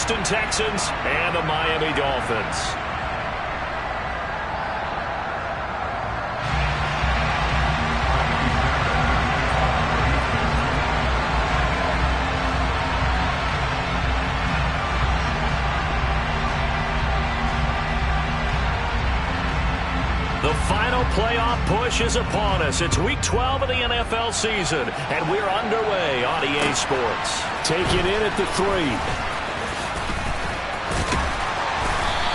Houston Texans and the Miami Dolphins. The final playoff push is upon us. It's Week 12 of the NFL season, and we're underway on EA Sports. Taking in at the 3.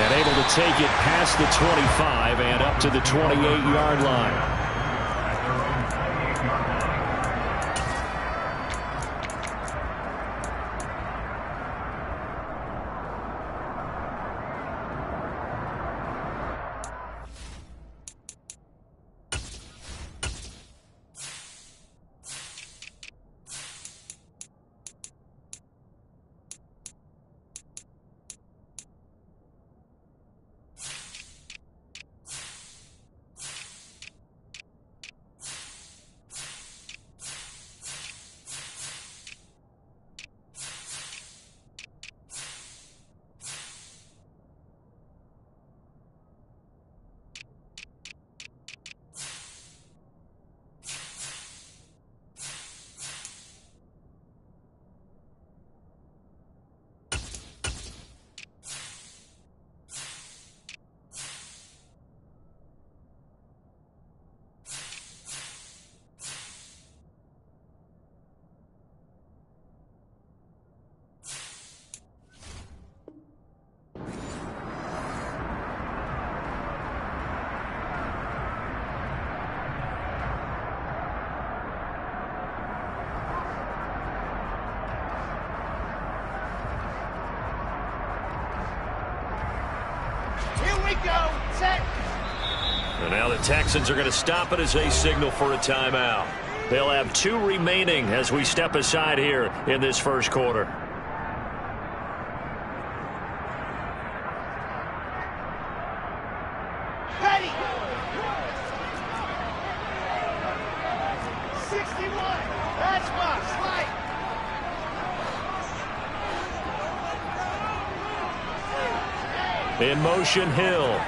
And able to take it past the 25 and up to the 28-yard line. And now the Texans are going to stop it as they signal for a timeout. They'll have 2 remaining as we step aside here in this first quarter. Ready. 61. That's my slide. In motion, Hill.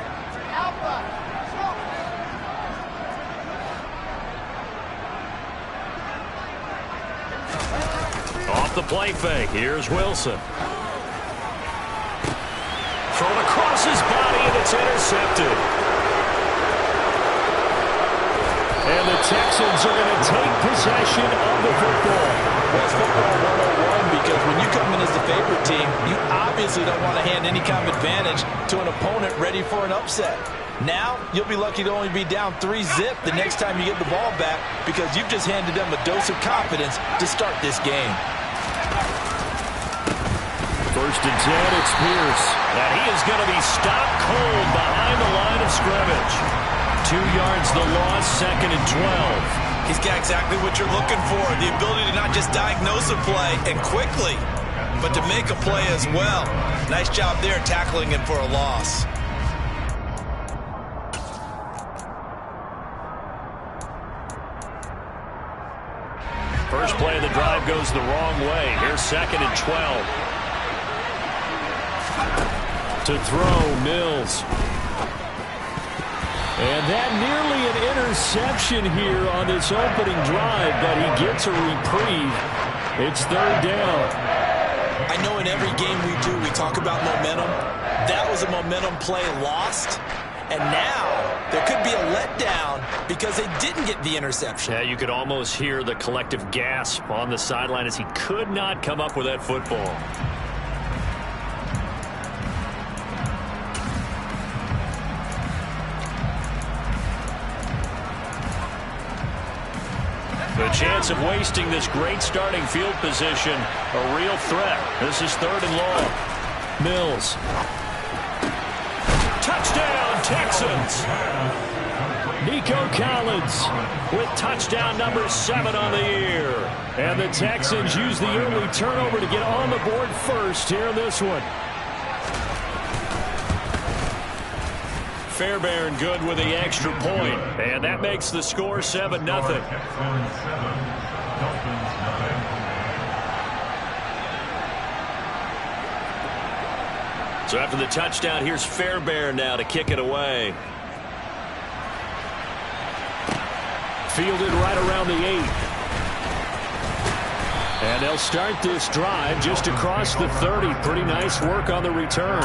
Off the play fake. Here's Wilson. Thrown across his body, and it's intercepted. And the Texans are going to take possession of the football. Well, it's football 101 because when you come in as the favorite team, you obviously don't want to hand any kind of advantage to an opponent ready for an upset. Now, you'll be lucky to only be down 3-zip the next time you get the ball back because you've just handed them a dose of confidence to start this game. First and 10, it's Pierce. And he is going to be stopped cold behind the line of scrimmage. 2 yards the loss, 2nd and 12. He's got exactly what you're looking for, the ability to not just diagnose a play and quickly, but to make a play as well. Nice job there tackling him for a loss. First play of the drive goes the wrong way. Here's 2nd and 12. To throw, Mills. And that nearly an interception here on this opening drive, but he gets a reprieve. It's 3rd down. I know in every game we do, we talk about momentum. That was a momentum play lost. And now there could be a letdown because they didn't get the interception. Yeah, you could almost hear the collective gasp on the sideline as he could not come up with that football. The chance of wasting this great starting field position, a real threat. This is 3rd and long. Mills. Touchdown, Texans. Nico Collins with touchdown number 7 on the year. And the Texans use the early turnover to get on the board first here in this one. Fairbairn good with the extra point, and that makes the score 7-0. So after the touchdown, here's Fairbairn now to kick it away. Fielded right around the 8. And they'll start this drive just across the 30. Pretty nice work on the return.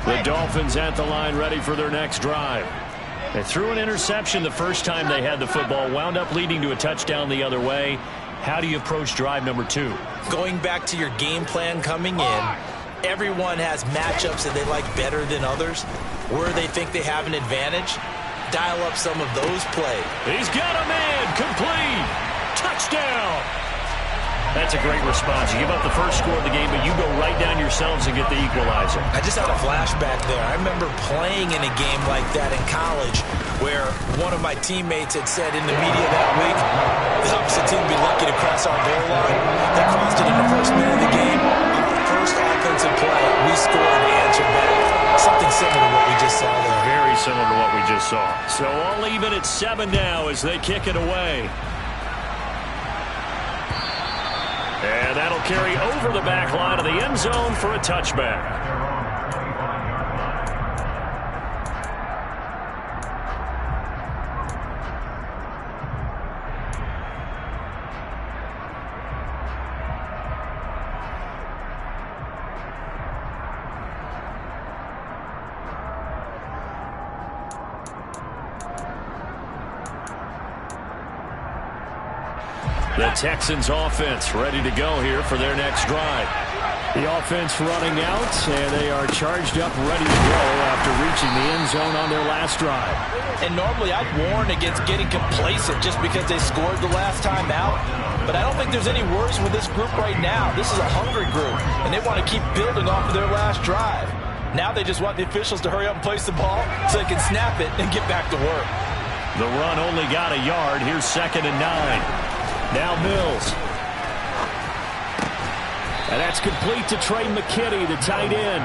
The Dolphins at the line ready for their next drive. They threw an interception the first time they had the football, wound up leading to a touchdown the other way. How do you approach drive number 2? Going back to your game plan coming in, everyone has matchups that they like better than others. Where they think they have an advantage, dial up some of those plays. He's got a man, complete, touchdown. That's a great response. You give up the first score of the game, but you go right down yourselves and get the equalizer. I just had a flashback there. I remember playing in a game like that in college where one of my teammates had said in the media that week, the opposite team would be lucky to cross our goal line. They crossed it in the first minute of the game. On our first offensive play, we scored and answered back. Something similar to what we just saw there. Very similar to what we just saw. So all even at 7 now as they kick it away. And that'll carry over the back line of the end zone for a touchback. The Texans offense ready to go here for their next drive. The offense running out, and they are charged up, ready to go after reaching the end zone on their last drive. And normally I'd warn against getting complacent just because they scored the last time out. But I don't think there's any worries with this group right now. This is a hungry group, and they want to keep building off of their last drive. Now they just want the officials to hurry up and place the ball so they can snap it and get back to work. The run only got a yard. Here's 2nd and 9. Now Mills. And that's complete to Trey McKitty, the tight end.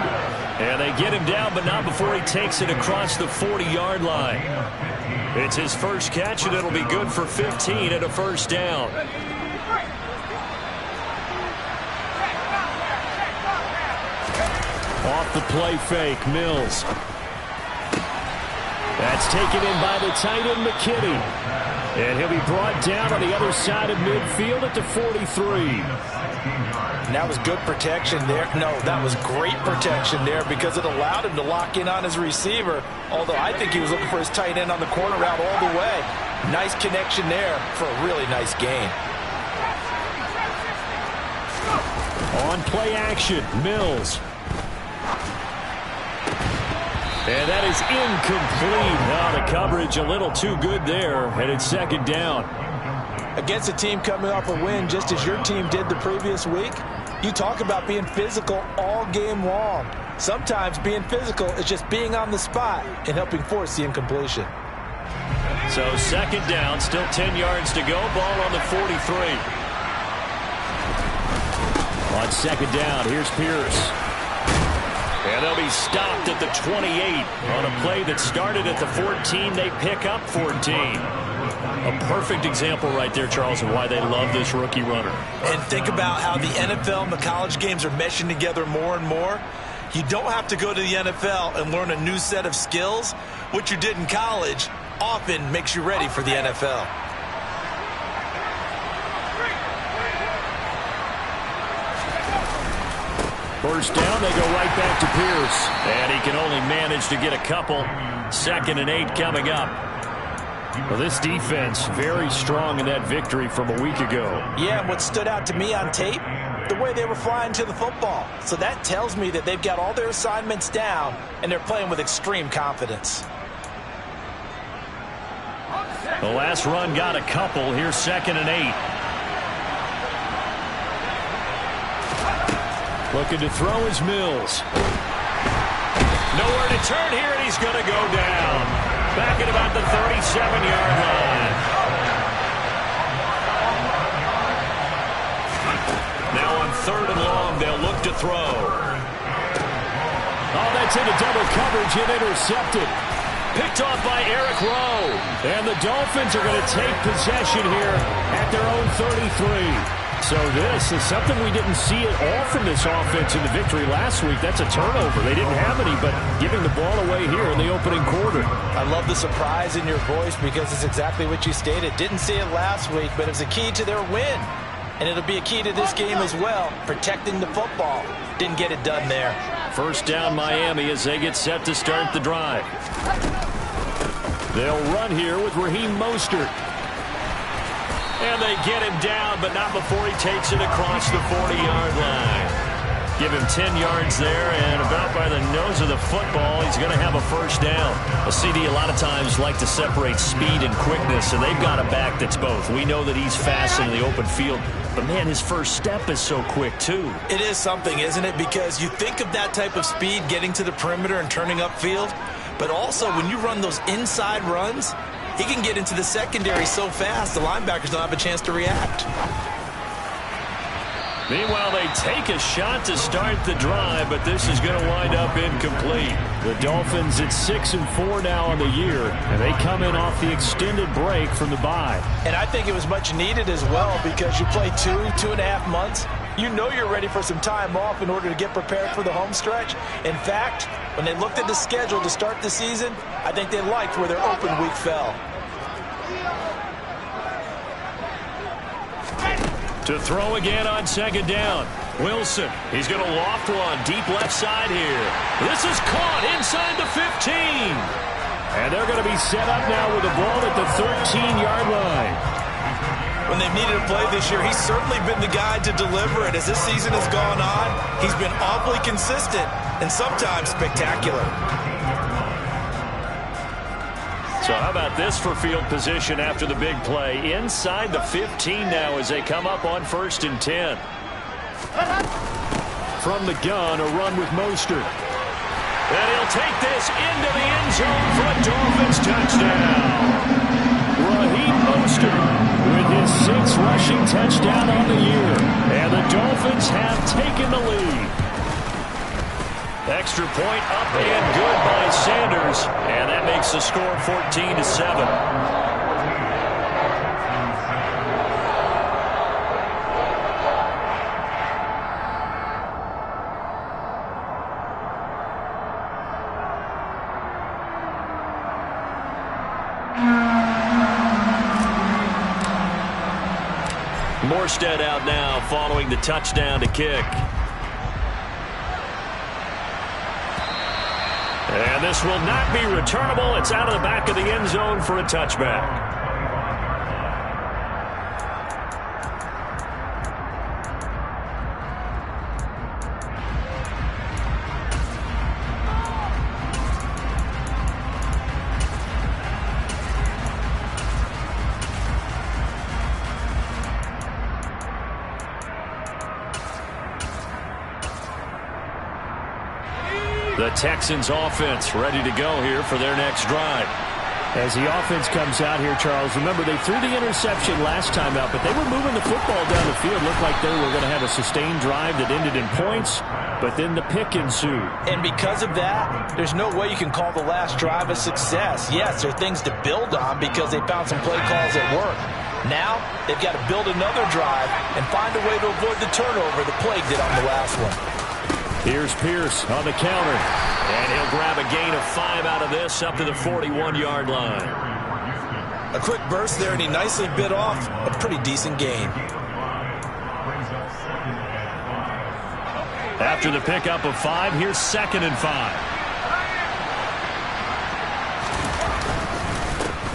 And they get him down, but not before he takes it across the 40-yard line. It's his first catch, and it'll be good for 15 and a first down. Off the play fake, Mills. That's taken in by the tight end, McKitty. And he'll be brought down on the other side of midfield at the 43. And that was good protection there. No, that was great protection there because it allowed him to lock in on his receiver. Although I think he was looking for his tight end on the corner route all the way. Nice connection there for a really nice gain. On play action, Mills. And that is incomplete. Oh, the coverage a little too good there, and it's 2nd down. Against a team coming off a win just as your team did the previous week, you talk about being physical all game long. Sometimes being physical is just being on the spot and helping force the incompletion. So 2nd down, still 10 yards to go. Ball on the 43. On 2nd down, here's Pierce. And they'll be stopped at the 28 on a play that started at the 14. They pick up 14. A perfect example right there, Charles, of why they love this rookie runner. And think about how the NFL and the college games are meshing together more and more. You don't have to go to the NFL and learn a new set of skills. What you did in college often makes you ready for the NFL. First down, they go right back to Pierce. And he can only manage to get a couple. 2nd and 8 coming up. Well, this defense very strong in that victory from a week ago. Yeah, and what stood out to me on tape, the way they were flying to the football. So that tells me that they've got all their assignments down, and they're playing with extreme confidence. The last run got a couple. Here's 2nd and 8. Looking to throw is Mills. Nowhere to turn here, and he's going to go down. back at about the 37-yard line. Now on 3rd and long, they'll look to throw. Oh, that's into double coverage and intercepted. Picked off by Eric Rowe. And the Dolphins are going to take possession here at their own 33. So this is something we didn't see at all from this offense in the victory last week. That's a turnover. They didn't have any, but giving the ball away here in the opening quarter. I love the surprise in your voice because it's exactly what you stated. Didn't see it last week, but it was a key to their win. And it'll be a key to this game as well, protecting the football. Didn't get it done there. First down Miami as they get set to start the drive. They'll run here with Raheem Mostert. And they get him down, but not before he takes it across the 40-yard line. Give him 10 yards there, and about by the nose of the football, he's going to have a first down. A CD a lot of times like to separate speed and quickness, and they've got a back that's both. We know that he's fast in the open field, but, man, his first step is so quick, too. It is something, isn't it? Because you think of that type of speed getting to the perimeter and turning upfield, but also when you run those inside runs, he can get into the secondary so fast the linebackers don't have a chance to react. Meanwhile, they take a shot to start the drive, but this is going to wind up incomplete. The Dolphins at 6-4 now on the year, and they come in off the extended break from the bye. And I think it was much needed as well because you play 2.5 months. You know you're ready for some time off in order to get prepared for the home stretch. In fact, when they looked at the schedule to start the season, I think they liked where their open week fell. To throw again on 2nd down. Wilson, he's going to loft one deep left side here. This is caught inside the 15. And they're going to be set up now with the ball at the 13-yard line. When they've needed a play this year, he's certainly been the guy to deliver it. As this season has gone on, he's been awfully consistent and sometimes spectacular. So how about this for field position after the big play? Inside the 15 now as they come up on 1st and 10. From the gun, a run with Mostert. And he'll take this into the end zone for a Dolphins touchdown. Raheem Mostert with his 6th rushing touchdown on the year. And the Dolphins have taken the lead. Extra point up and good by Sanders. And that makes the score 14-7. Morstead out now following the touchdown to kick. And this will not be returnable. It's out of the back of the end zone for a touchback. The Texans offense ready to go here for their next drive. As the offense comes out here, Charles, remember they threw the interception last time out, but they were moving the football down the field. Looked like they were going to have a sustained drive that ended in points, but then the pick ensued. And because of that, there's no way you can call the last drive a success. Yes, there are things to build on because they found some play calls at work. Now, they've got to build another drive and find a way to avoid the turnover that plagued it on the last one. Here's Pierce on the counter. And he'll grab a gain of 5 out of this up to the 41-yard line. A quick burst there, and he nicely bit off a pretty decent gain. After the pickup of 5, here's 2nd and 5.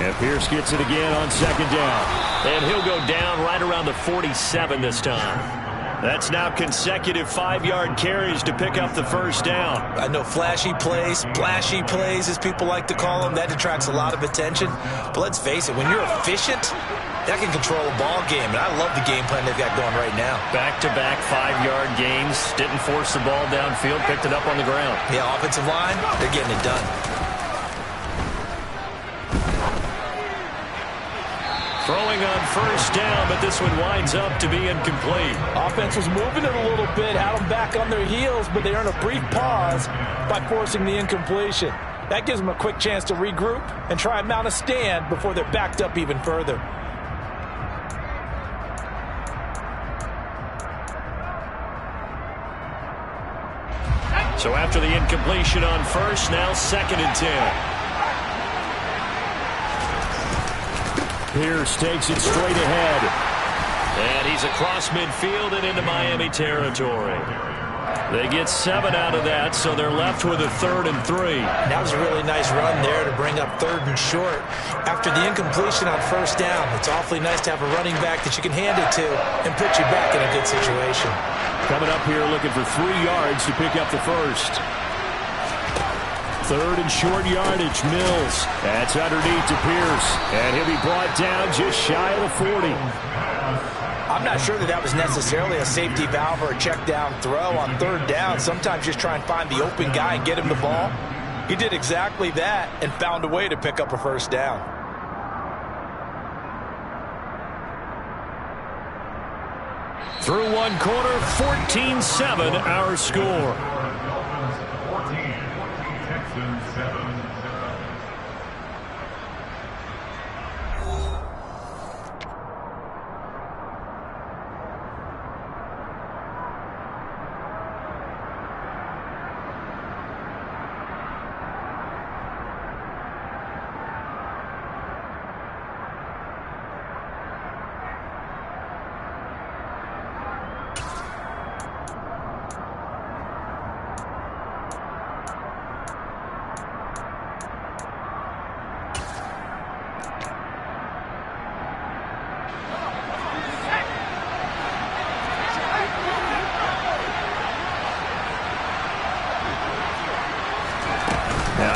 And Pierce gets it again on 2nd down. And he'll go down right around the 47 this time. That's now consecutive 5-yard carries to pick up the first down. I know flashy plays, splashy plays, as people like to call them, that attracts a lot of attention. But let's face it, when you're efficient, that can control a ball game. And I love the game plan they've got going right now. Back-to-back 5-yard gains. Didn't force the ball downfield, picked it up on the ground. Yeah, offensive line, they're getting it done. Throwing on first down, but this one winds up to be incomplete. Offense was moving it a little bit, had them back on their heels, but they earned a brief pause by forcing the incompletion. That gives them a quick chance to regroup and try and mount a stand before they're backed up even further. So after the incompletion on first, now 2nd and 10. Pierce takes it straight ahead. And he's across midfield and into Miami territory. They get 7 out of that, so they're left with a 3rd and 3. That was a really nice run there to bring up 3rd and short. After the incompletion on first down, it's awfully nice to have a running back that you can hand it to and put you back in a good situation. Coming up here looking for 3 yards to pick up the first. 3rd and short yardage, Mills. That's underneath to Pierce. And he'll be brought down just shy of the 40. I'm not sure that was necessarily a safety valve or a check down throw on 3rd down. Sometimes just try and find the open guy and get him the ball. He did exactly that and found a way to pick up a first down. Through one quarter, 14-7 our score.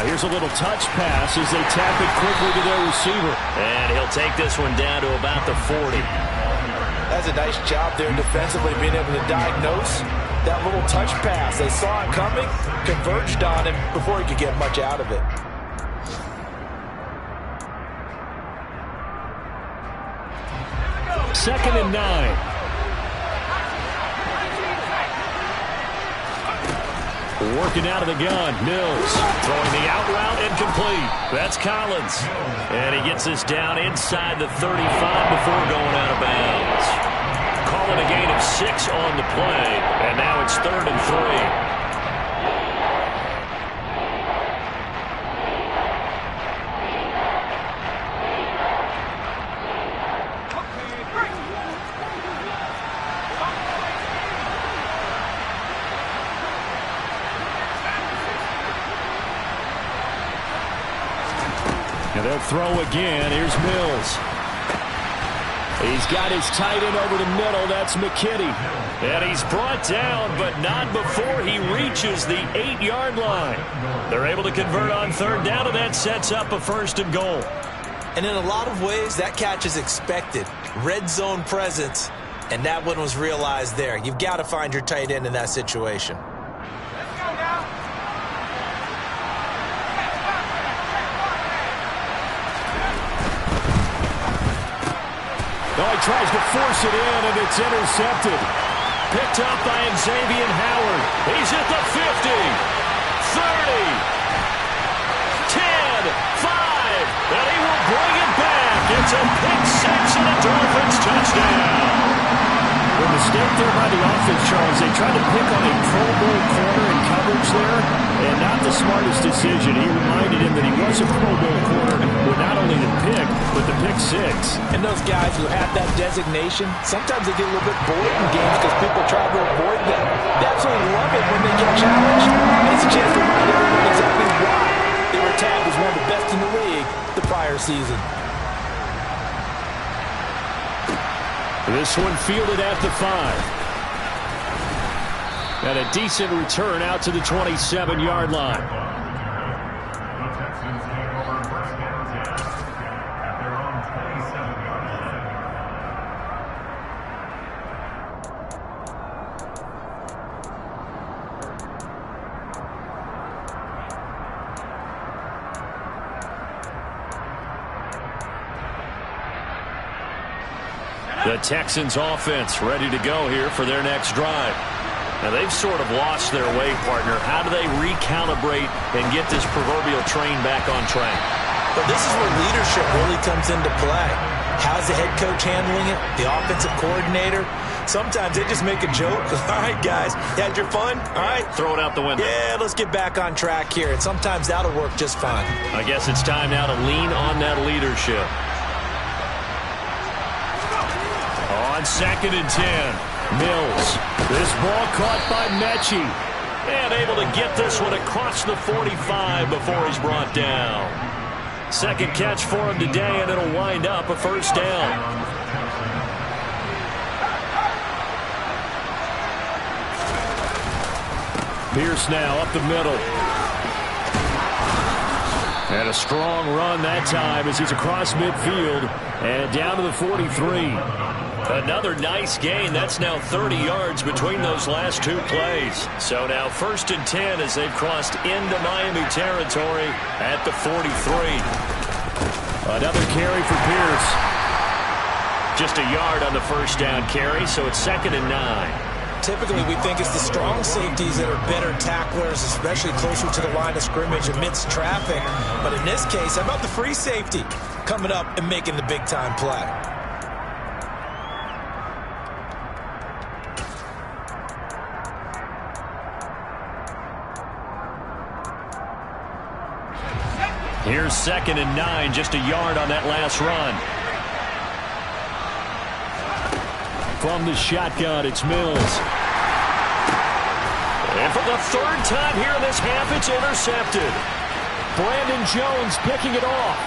Here's a little touch pass as they tap it quickly to their receiver. And he'll take this one down to about the 40. That's a nice job there defensively, being able to diagnose that little touch pass. They saw it coming, converged on him before he could get much out of it. Second and 9. Working out of the gun, Mills throwing the out route incomplete. That's Collins. And he gets this down inside the 35 before going out of bounds. Calling a gain of 6 on the play, and now it's 3rd and 3. And they'll throw again. Here's Mills. He's got his tight end over the middle. That's McKinney. And he's brought down, but not before he reaches the 8-yard line. They're able to convert on 3rd down, and that sets up a 1st and goal. And in a lot of ways, that catch is expected. Red zone presence, and that one was realized there. You've got to find your tight end in that situation. Oh, he tries to force it in, and it's intercepted. Picked up by Xavier Howard. He's at the 50, 30, 10, 5, and he will bring it back. It's a pick 6 and a Dolphins touchdown. The mistake there by the offense, Charles, they tried to pick on a Pro Bowl corner in coverage there, and not the smartest decision. He reminded him that he was a Pro Bowl corner with not only the pick, but the pick 6. And those guys who have that designation, sometimes they get a little bit bored in games because people try to avoid them. They absolutely love it when they get challenged. And it's a chance to remind everyone exactly why they were tagged as one of the best in the league the prior season. This one fielded at the 5. And a decent return out to the 27-yard line. The Texans offense ready to go here for their next drive. Now they've sort of lost their way, partner. How do they recalibrate and get this proverbial train back on track? But this is where leadership really comes into play. How's the head coach handling it? The offensive coordinator? Sometimes they just make a joke. All right, guys, you had your fun? All right. Throw it out the window. Yeah, let's get back on track here. And sometimes that'll work just fine. I guess it's time now to lean on that leadership. On 2nd and 10, Mills. This ball caught by Mechie. And able to get this one across the 45 before he's brought down. Second catch for him today, and it'll wind up a first down. Pierce now up the middle. And a strong run that time as he's across midfield and down to the 43. Another nice gain. That's now 30 yards between those last two plays. So now 1st and 10 as they've crossed into Miami territory at the 43. Another carry for Pierce. Just a yard on the first down carry, so it's 2nd and 9. Typically, we think it's the strong safeties that are better tacklers, especially closer to the line of scrimmage amidst traffic. But in this case, how about the free safety coming up and making the big-time play? Here's 2nd and 9, just a yard on that last run. From the shotgun, it's Mills. And for the 3rd time here in this half, it's intercepted. Brandon Jones picking it off.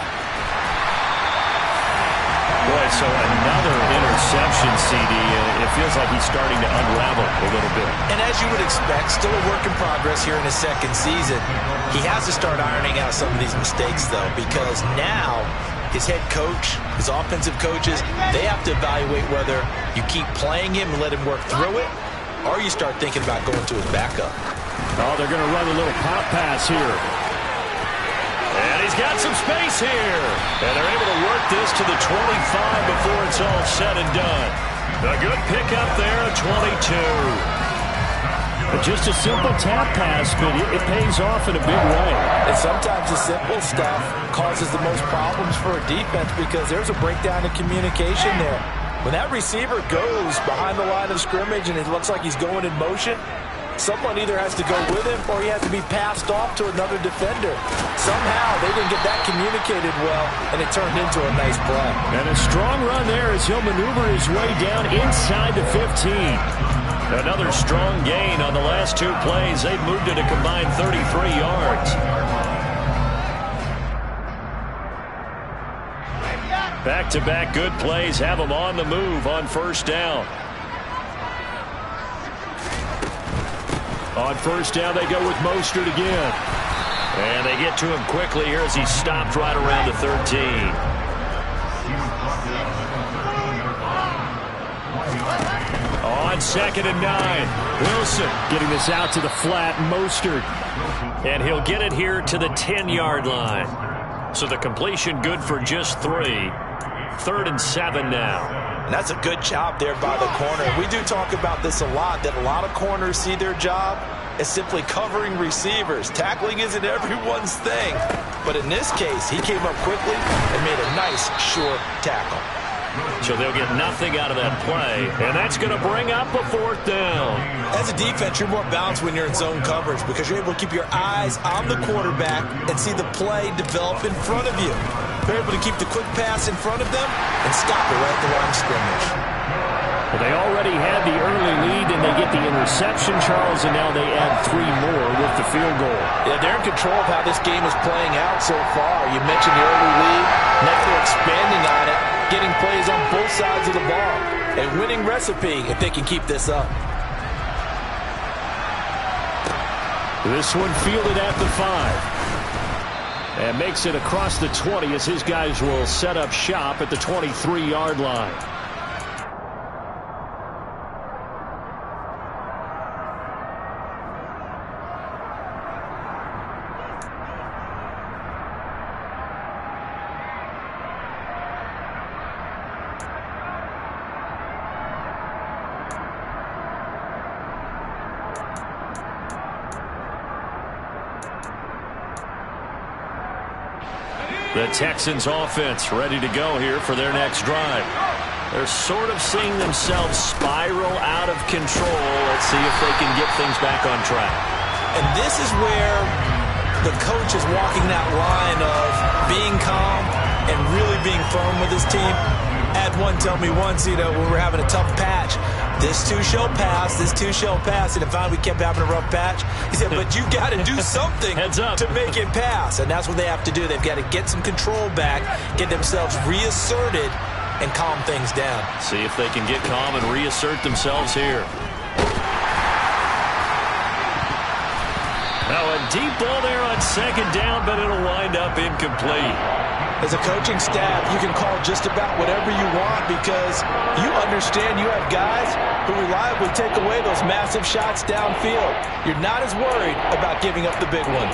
Boy, so another interception, CD. It feels like he's starting to unravel a little bit. And as you would expect, still a work in progress here in his 2nd season. He has to start ironing out some of these mistakes, though, because now his head coach, his offensive coaches, they have to evaluate whether you keep playing him and let him work through it, or you start thinking about going to his backup. Oh, they're going to run a little pop pass here. And he's got some space here. And they're able to work this to the 25 before it's all said and done. A good pickup there at 22. Just a simple tap pass, but it pays off in a big way. And sometimes the simple stuff causes the most problems for a defense because there's a breakdown in communication there. When that receiver goes behind the line of scrimmage and it looks like he's going in motion, someone either has to go with him or he has to be passed off to another defender. Somehow they didn't get that communicated well, and it turned into a nice play. And a strong run there as he'll maneuver his way down inside the 15. Another strong gain on the last two plays. They've moved it a combined 33 yards. Back-to-back good plays have them on the move on first down. On first down, they go with Mostert again. And they get to him quickly here as he stopped right around the 13. On 2nd and 9, Wilson getting this out to the flat, Mostert. And he'll get it here to the 10-yard line. So the completion good for just 3. 3rd and 7 now. And that's a good job there by the corner. We do talk about this a lot, that a lot of corners see their job as simply covering receivers. Tackling isn't everyone's thing. But in this case, he came up quickly and made a nice, short tackle. So they'll get nothing out of that play, and that's going to bring up a 4th down. As a defense, you're more balanced when you're in zone coverage because you're able to keep your eyes on the quarterback and see the play develop in front of you. They're able to keep the quick pass in front of them and stop it right at the line of scrimmage. Well, they already had the early lead, and they get the interception, Charles, and now they add 3 more with the field goal. Yeah, they're in control of how this game is playing out so far. You mentioned the early lead. Now they're expanding on it, getting plays on both sides of the ball. A winning recipe if they can keep this up. This one fielded at the 5. And makes it across the 20 as his guys will set up shop at the 23-yard line. The Texans offense ready to go here for their next drive. They're sort of seeing themselves spiral out of control. Let's see if they can get things back on track. And this is where the coach is walking that line of being calm and really being firm with his team. Had one tell me once, when we were having a tough patch, this too shall pass, this too shall pass. And finally we kept having a rough patch. He said, but you got to do something to make it pass. And that's what they have to do. They've got to get some control back, get themselves reasserted, and calm things down. See if they can get calm and reassert themselves here. Now a deep ball there on second down, but it'll wind up incomplete. As a coaching staff, you can call just about whatever you want because you understand you have guys who reliably take away those massive shots downfield. You're not as worried about giving up the big one.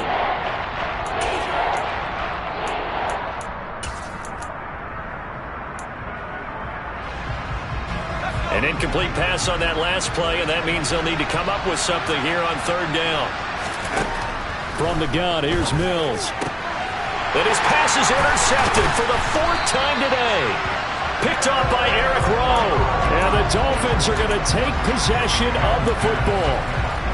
An incomplete pass on that last play, and that means they'll need to come up with something here on third down. From the gun, here's Mills. And his pass is intercepted for the fourth time today. Picked off by Eric Rowe. And the Dolphins are going to take possession of the football.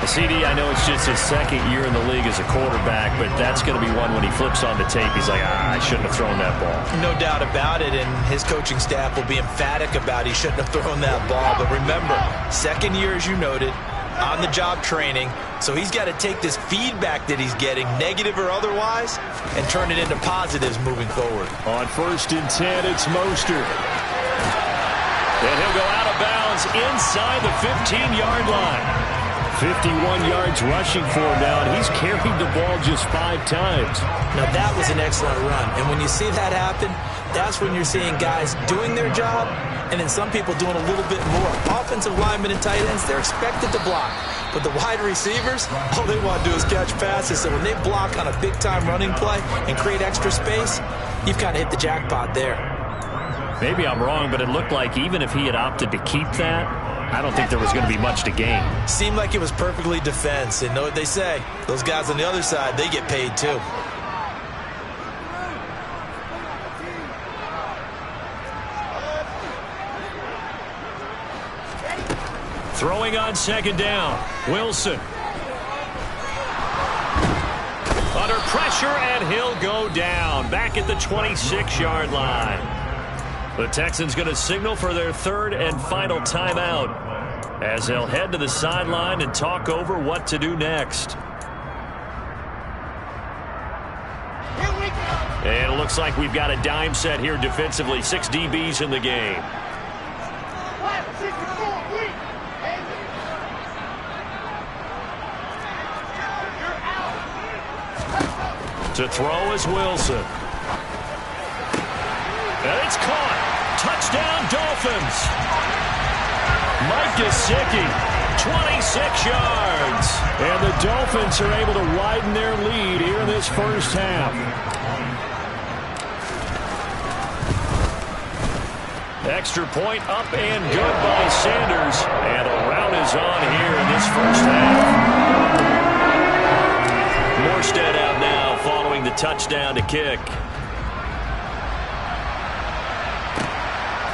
CD, I know it's just his second year in the league as a quarterback, but that's going to be one when he flips on the tape. He's like, I shouldn't have thrown that ball. No doubt about it, and his coaching staff will be emphatic about he shouldn't have thrown that ball. But remember, second year, as you noted, on-the-job training, so he's got to take this feedback that he's getting, negative or otherwise, and turn it into positives moving forward. On 1st and 10, it's Mostert. And he'll go out of bounds inside the 15-yard line. 51 yards rushing for him now, and he's carried the ball just 5 times. Now, that was an excellent run, and when you see that happen, that's when you're seeing guys doing their job, and then some people doing a little bit more. Offensive linemen and tight ends, they're expected to block. But the wide receivers, all they want to do is catch passes. So when they block on a big-time running play and create extra space, you've kind of hit the jackpot there. Maybe I'm wrong, but it looked like even if he had opted to keep that, I don't think there was going to be much to gain. Seemed like it was perfectly defense. And know what they say, those guys on the other side, they get paid too. Throwing on second down, Wilson. Under pressure, and he'll go down. Back at the 26-yard line. The Texans going to signal for their third and final timeout as they'll head to the sideline and talk over what to do next. And it looks like we've got a dime set here defensively. 6 DBs in the game. To throw is Wilson. And it's caught. Touchdown, Dolphins. Mike Gesicki, 26 yards. And the Dolphins are able to widen their lead here in this first half. Extra point up and good by Sanders. And a rout is on here in this first half. Morstead out now following the touchdown to kick.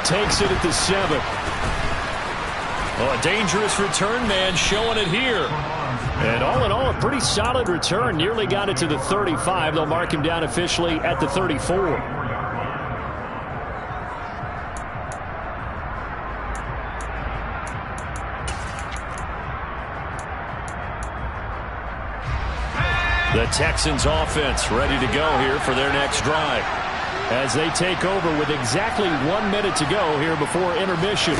Takes it at the 7. Well, a dangerous return man showing it here. And all in all, a pretty solid return. Nearly got it to the 35. They'll mark him down officially at the 34. The Texans offense ready to go here for their next drive. As they take over with exactly 1 minute to go here before intermission.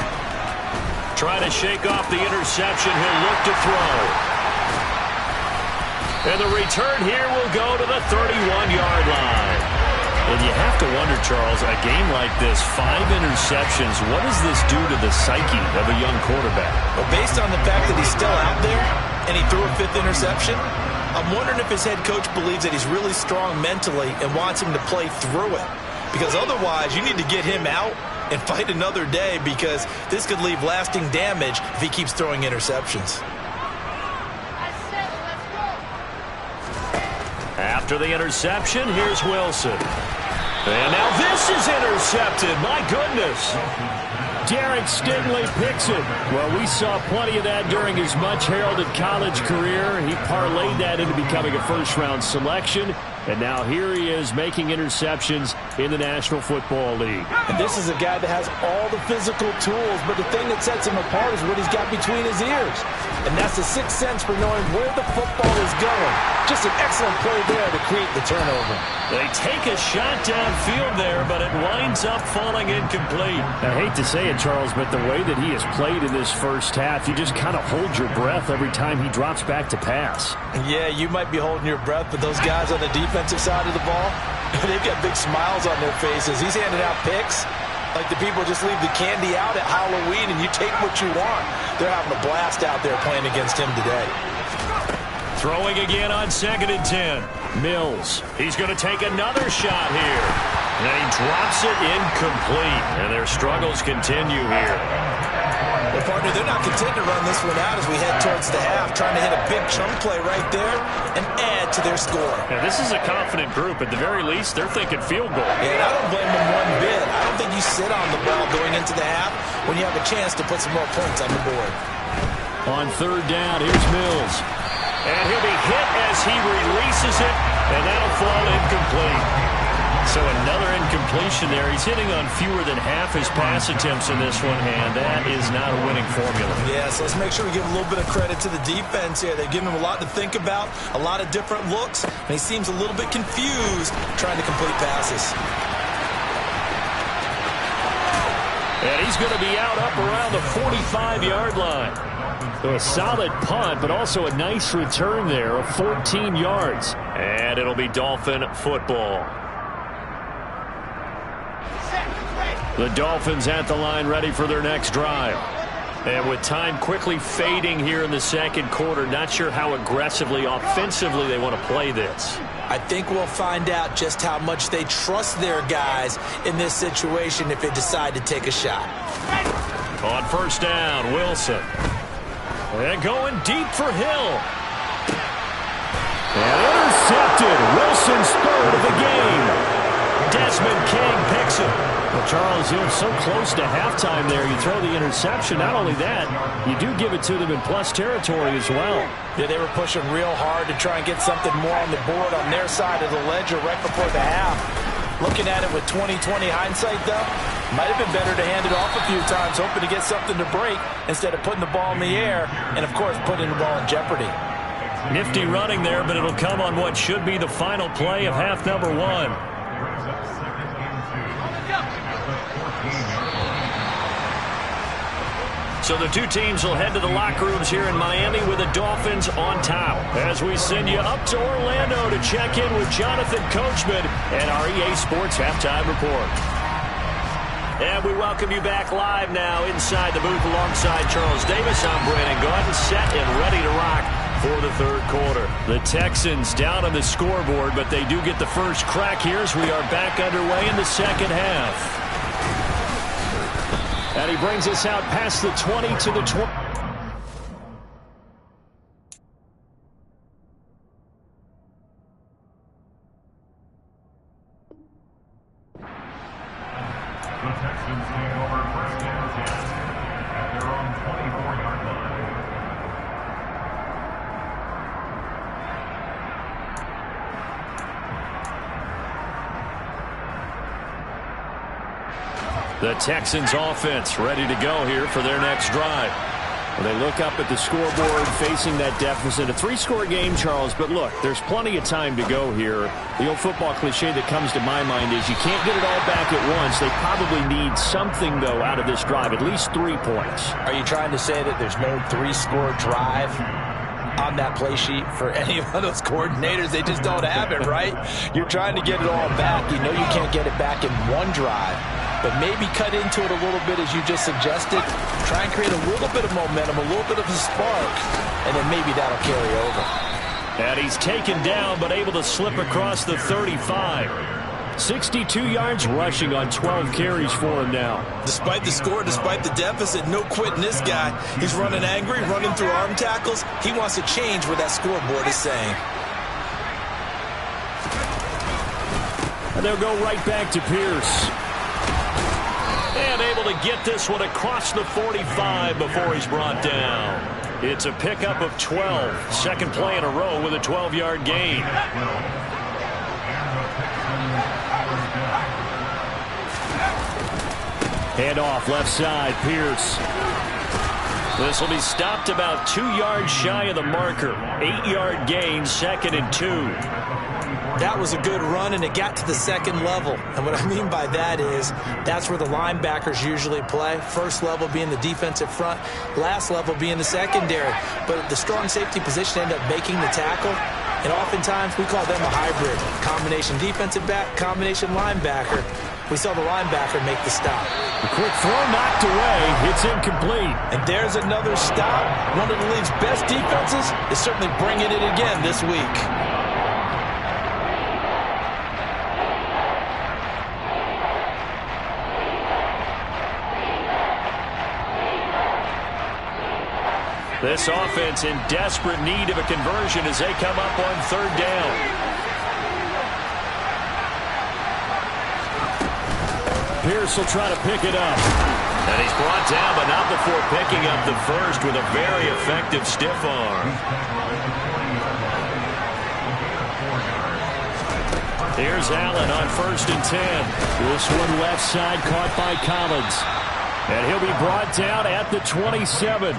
Trying to shake off the interception. He'll look to throw. And the return here will go to the 31-yard line. And you have to wonder, Charles, a game like this, 5 interceptions, what does this do to the psyche of a young quarterback? Well, based on the fact that he's still out there and he threw a 5th interception, I'm wondering if his head coach believes that he's really strong mentally and wants him to play through it. Because otherwise, you need to get him out and fight another day because this could leave lasting damage if he keeps throwing interceptions. After the interception, here's Wilson. And now this is intercepted. My goodness. Derek Stingley picks it. Well, we saw plenty of that during his much-heralded college career. He parlayed that into becoming a first-round selection. And now here he is making interceptions in the National Football League. And this is a guy that has all the physical tools, but the thing that sets him apart is what he's got between his ears. And that's the sixth sense for knowing where the football is going. Just an excellent play there to create the turnover. They take a shot downfield there, but it winds up falling incomplete. I hate to say it, Charles, but the way that he has played in this first half, you just kind of hold your breath every time he drops back to pass. Yeah, you might be holding your breath, but those guys on the defensive side of the ball, they've got big smiles on their faces. He's handing out picks like the people just leave the candy out at Halloween and you take what you want. They're having a blast out there playing against him today. Throwing again on 2nd and 10. Mills. He's going to take another shot here. And he drops it incomplete. And their struggles continue here. Well, partner, they're not content to run this one out as we head towards the half, trying to hit a big chunk play right there and add to their score. Yeah, this is a confident group. At the very least, they're thinking field goal. And I don't blame them one bit. I don't think you sit on the ball going into the half when you have a chance to put some more points on the board. On 3rd down, here's Mills. And he'll be hit as he releases it, and that'll fall incomplete. So another incompletion there. He's hitting on fewer than half his pass attempts in this one, and that is not a winning formula. Yeah, so let's make sure we give a little bit of credit to the defense here. They've given him a lot to think about, a lot of different looks, and he seems a little bit confused trying to complete passes. And he's going to be out up around the 45-yard line. So a solid punt, but also a nice return there of 14 yards. And it'll be Dolphin football. The Dolphins at the line ready for their next drive. And with time quickly fading here in the second quarter, not sure how aggressively, offensively they want to play this. I think we'll find out just how much they trust their guys in this situation if they decide to take a shot. On 1st down, Wilson. And going deep for Hill. And intercepted. Wilson's 3rd of the game. Desmond King picks it. Well, Charles, you're so close to halftime there. You throw the interception. Not only that, you do give it to them in plus territory as well. Yeah, they were pushing real hard to try and get something more on the board on their side of the ledger right before the half. Looking at it with 20/20 hindsight, though, might have been better to hand it off a few times, hoping to get something to break instead of putting the ball in the air and, of course, putting the ball in jeopardy. Nifty running there, but it'll come on what should be the final play of half number 1. So the two teams will head to the locker rooms here in Miami with the Dolphins on top. As we send you up to Orlando to check in with Jonathan Coachman and our EA Sports Halftime Report. And we welcome you back live now inside the booth alongside Charles Davis. I'm Brandon Gaudin, set and ready to rock for the 3rd quarter. The Texans down on the scoreboard, but they do get the first crack here as we are back underway in the second half. And he brings us out past the 20 to the 20. The Texans take over 1st and 10 at their own 24-yard line. The Texans offense ready to go here for their next drive. Well, they look up at the scoreboard facing that deficit. A 3-score game, Charles, but look, there's plenty of time to go here. The old football cliche that comes to my mind is you can't get it all back at once. They probably need something, though, out of this drive, at least 3 points. Are you trying to say that there's no 3-score drive on that play sheet for any of those coordinators? They just don't have it, right? You're trying to get it all back. You know you can't get it back in one drive. But maybe cut into it a little bit as you just suggested. Try and create a little bit of momentum, a little bit of a spark, and then maybe that'll carry over. And he's taken down but able to slip across the 35. 62 yards rushing on 12 carries for him now. Despite the score, despite the deficit, no quitting this guy. He's running angry, running through arm tackles. He wants to change what that scoreboard is saying. they'll go right back to Pierce. And able to get this one across the 45 before he's brought down. It's a pickup of 12. Second play in a row with a 12-yard gain. Hand off left side, Pierce. This will be stopped about 2 yards shy of the marker. 8-yard gain, 2nd and 2. That was a good run, and it got to the second level. And what I mean by that is that's where the linebackers usually play. First level being the defensive front, last level being the secondary. But the strong safety position ended up making the tackle, and oftentimes we call them a hybrid. Combination defensive back, combination linebacker. We saw the linebacker make the stop. The quick throw knocked away. It's incomplete. And there's another stop. One of the league's best defenses is certainly bringing it again this week. This offense in desperate need of a conversion as they come up on 3rd down. Pierce will try to pick it up. And he's brought down, but not before picking up the first with a very effective stiff arm. Here's Allen on 1st and 10. This one left side caught by Collins. And he'll be brought down at the 27.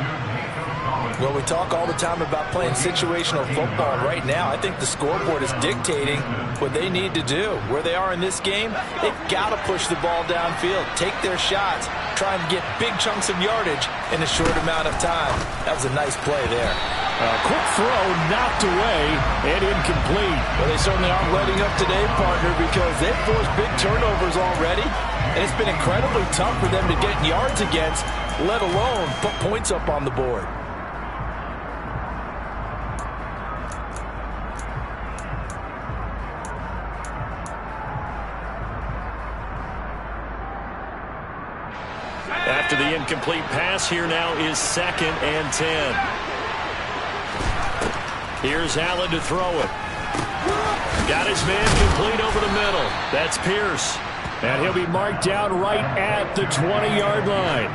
Well, we talk all the time about playing situational football. Right now, I think the scoreboard is dictating what they need to do. Where they are in this game, they've got to push the ball downfield, take their shots, try and get big chunks of yardage in a short amount of time. That was a nice play there. A quick throw knocked away and incomplete. Well, they certainly aren't letting up today, partner, because they've forced big turnovers already, and it's been incredibly tough for them to get yards against, let alone put points up on the board. After the incomplete pass, here now is 2nd and 10. Here's Allen to throw it. Got his man complete over the middle. That's Pierce. And he'll be marked down right at the 20-yard line.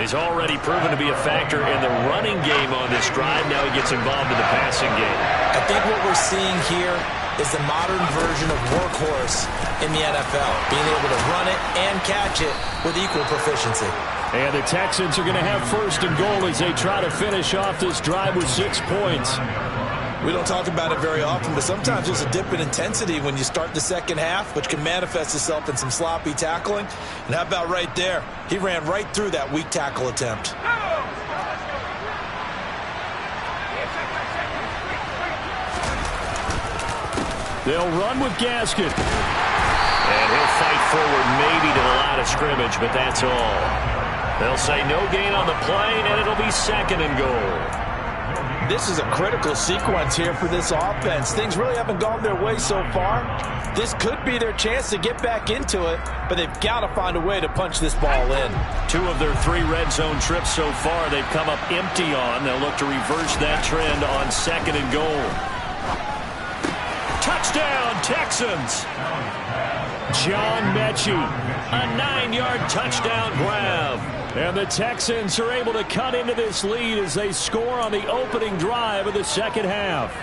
He's already proven to be a factor in the running game on this drive. Now he gets involved in the passing game. I think what we're seeing here is the modern version of workhorse in the NFL, being able to run it and catch it with equal proficiency. And the Texans are going to have 1st and goal as they try to finish off this drive with 6 points. We don't talk about it very often, but sometimes there's a dip in intensity when you start the second half, which can manifest itself in some sloppy tackling. And how about right there? He ran right through that weak tackle attempt. They'll run with Gaskin. And he'll fight forward maybe to the line of scrimmage, but that's all. They'll say no gain on the play, and it'll be 2nd and goal. This is a critical sequence here for this offense. Things really haven't gone their way so far. This could be their chance to get back into it, but they've got to find a way to punch this ball in. 2 of their 3 red zone trips so far they've come up empty on. They'll look to reverse that trend on 2nd and goal. Touchdown, Texans! John Mechie, a 9-yard touchdown grab. And the Texans are able to cut into this lead as they score on the opening drive of the second half.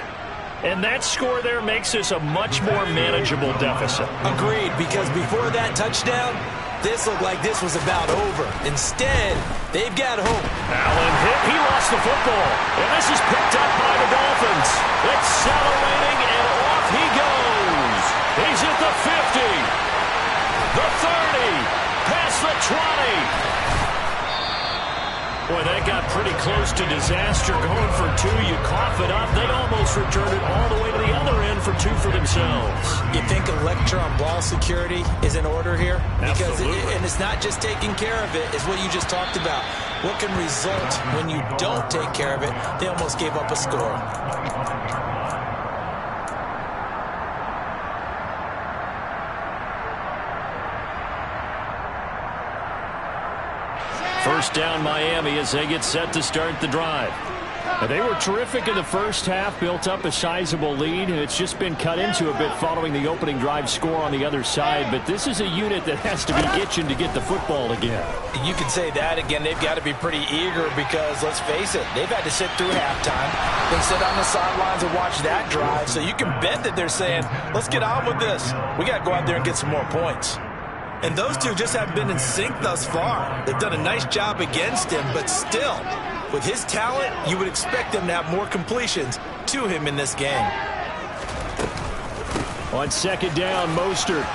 And that score there makes this a much more manageable deficit. Agreed, because before that touchdown, this looked like this was about over. Instead, they've got hope. Allen hit. He lost the football. And this is picked up by the Dolphins. Accelerating, and off he goes. He's at the 50, the 30, past the 20. Boy, that got pretty close to disaster. Going for 2, you cough it up. They almost returned it all the way to the other end for 2 for themselves. You think a lecture on ball security is in order here? Because and it's not just taking care of it, it's what you just talked about. What can result when you don't take care of it? They almost gave up a score. First down Miami as they get set to start the drive. They were terrific in the first half, built up a sizable lead, and it's just been cut into a bit following the opening drive score on the other side. But this is a unit that has to be itching to get the football again. You can say that again. They've got to be pretty eager because, let's face it, they've had to sit through halftime, then sit on the sidelines and watch that drive. So you can bet that they're saying, let's get on with this. We got to go out there and get some more points. And those two just haven't been in sync thus far. They've done a nice job against him, but still, with his talent, you would expect him to have more completions to him in this game. On second down, Mostert.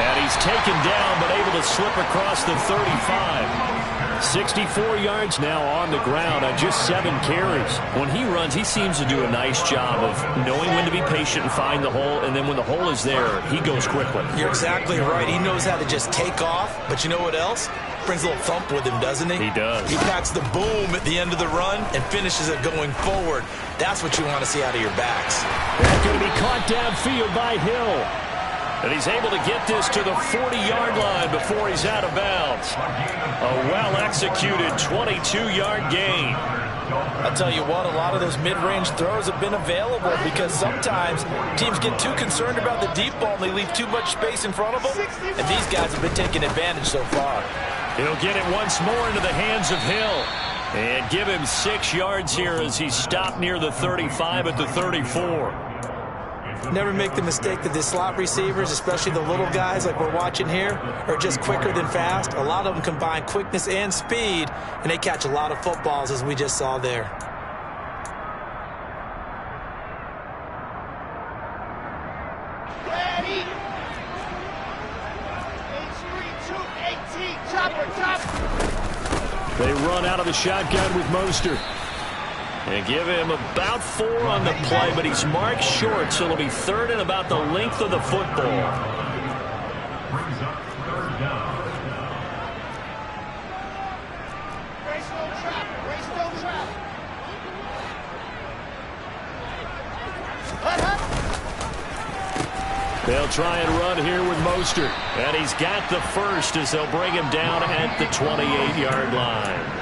And he's taken down, but able to slip across the 35. 64 yards now on the ground on just 7 carries. When he runs, he seems to do a nice job of knowing when to be patient and find the hole, and then when the hole is there, he goes quickly. You're exactly right. He knows how to just take off, but you know what else? Brings a little thump with him, doesn't he? He does. He packs the boom at the end of the run and finishes it going forward. That's what you want to see out of your backs. That's going to be caught downfield by Hill. And he's able to get this to the 40-yard line before he's out of bounds. A well-executed 22-yard gain. I'll tell you what, a lot of those mid-range throws have been available because sometimes teams get too concerned about the deep ball and they leave too much space in front of them. And these guys have been taking advantage so far. He'll get it once more into the hands of Hill. And give him 6 yards here as he's stopped near the 35 at the 34. Never make the mistake that the slot receivers, especially the little guys like we're watching here, are just quicker than fast. A lot of them combine quickness and speed, and they catch a lot of footballs, as we just saw there. Ready. H3-2-18. Chopper. They run out of the shotgun with Mostert. And give him about 4 on the play, but he's marked short, so it'll be third and about the length of the football. Brings up third down. Race no trap. Race no trap. They'll try and run here with Mostert. And he's got the first as they'll bring him down at the 28-yard line.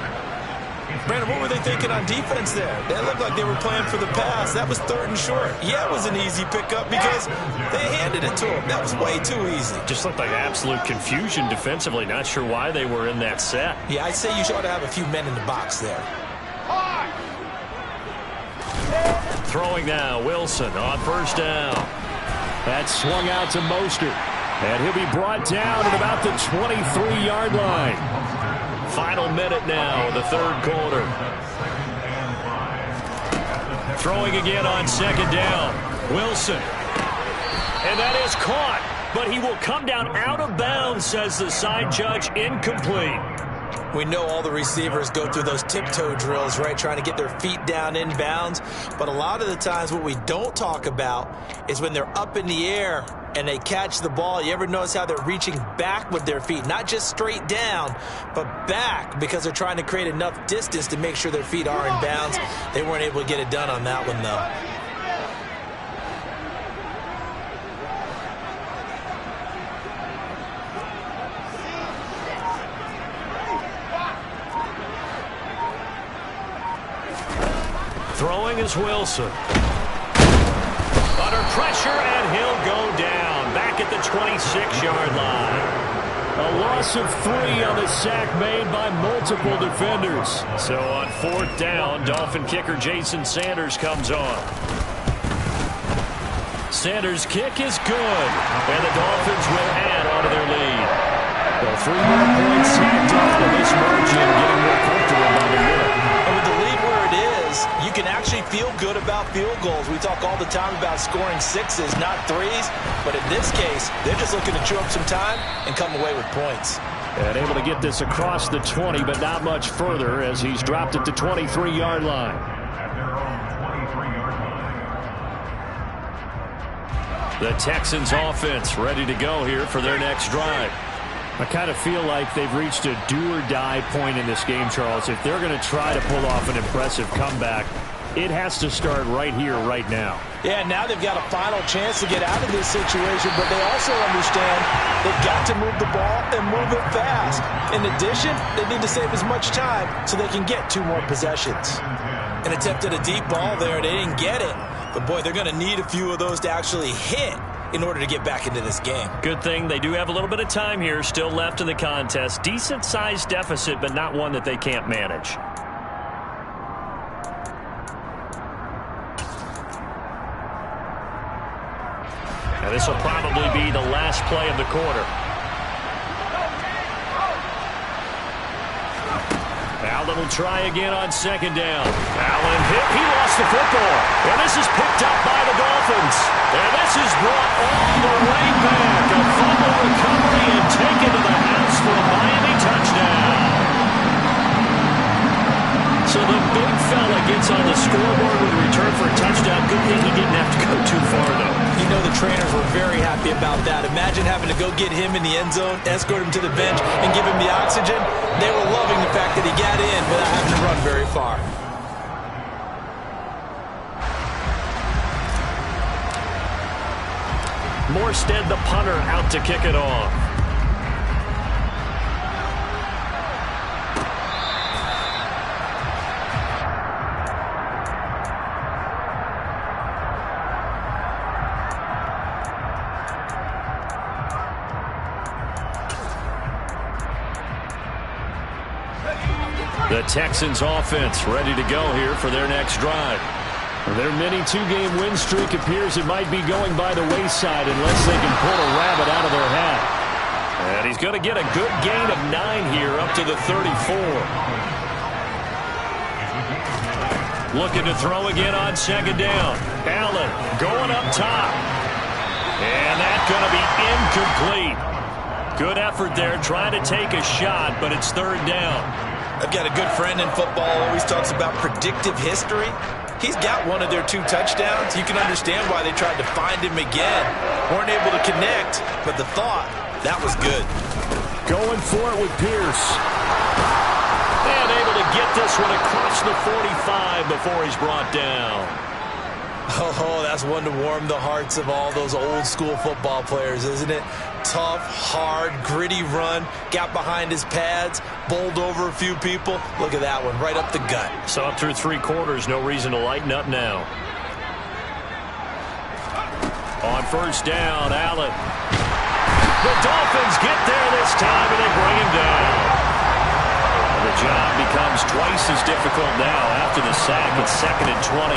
Brandon, what were they thinking on defense there? That looked like they were playing for the pass. That was third and short. Yeah, it was an easy pickup because they handed it to him. That was way too easy. Just looked like absolute confusion defensively. Not sure why they were in that set. Yeah, I'd say you ought to have a few men in the box there. Hard. Throwing now, Wilson on first down. That's swung out to Mostert. And he'll be brought down at about the 23-yard line. Final minute now, the third quarter. Throwing again on second down. Wilson. And that is caught. But he will come down out of bounds, says the side judge. Incomplete. We know all the receivers go through those tiptoe drills, right, trying to get their feet down in bounds. But a lot of the times what we don't talk about is when they're up in the air and they catch the ball. You ever notice how they're reaching back with their feet? Not just straight down, but back because they're trying to create enough distance to make sure their feet are in bounds. They weren't able to get it done on that one, though. Throwing is Wilson. Under pressure, and he'll go down. Back at the 26-yard line. A loss of 3 on the sack made by multiple defenders. So on fourth down, Dolphin kicker Jason Sanders comes on. Sanders' kick is good, and the Dolphins will add on to their lead. Well, 3 more points tacked on to this margin, getting more comfortable by the minute. And with the lead where it is, you can actually feel good about field goals. We talk all the time about scoring 6s, not 3s. But in this case, they're just looking to chew up some time and come away with points. And able to get this across the 20, but not much further as he's dropped at the 23-yard line. At their own 23-yard line. The Texans offense ready to go here for their next drive. I kind of feel like they've reached a do-or-die point in this game, Charles. If they're going to try to pull off an impressive comeback, It has to start right here, right now. Yeah, now they've got a final chance to get out of this situation, but they also understand they've got to move the ball and move it fast. In addition, they need to save as much time so they can get 2 more possessions. An attempt at a deep ball there. They didn't get it. But, boy, they're going to need a few of those to actually hit in order to get back into this game. Good thing they do have a little bit of time here still left in the contest. Decent-sized deficit, but not one that they can't manage. And this will probably be the last play of the quarter. Allen will try again on 2nd down. Allen hit. He lost the football. And this is picked up by the Dolphins. And this is brought all the way back. A fumble recovery and taken to the house for a Miami touchdown. So the big fella gets on the scoreboard with a return for a touchdown. Good thing he didn't have to go too far, though. You know the trainers were very happy about that. Imagine having to go get him in the end zone, escort him to the bench, and give him the oxygen. They were loving the fact that he got in without having to run very far. Morstead, the punter, out to kick it off. The Texans offense ready to go here for their next drive. Their mini 2-game win streak appears it might be going by the wayside unless they can pull a rabbit out of their hat. And he's going to get a good gain of 9 here up to the 34. Looking to throw again on 2nd down. Allen going up top. And that's going to be incomplete. Good effort there trying to take a shot, but it's 3rd down. I've got a good friend in football who always talks about predictive history. He's got one of their 2 touchdowns. You can understand why they tried to find him again. Weren't able to connect, but the thought, that was good. Going for it with Pierce. And able to get this one across the 45 before he's brought down. Oh, that's one to warm the hearts of all those old school football players, isn't it? Tough, hard, gritty run. Got behind his pads, bowled over a few people. Look at that one, right up the gut. So up through 3 quarters, no reason to lighten up now. On 1st down, Allen. The Dolphins get there this time, and they bring him down. And the job becomes twice as difficult now after the sack. It's 2nd and 20.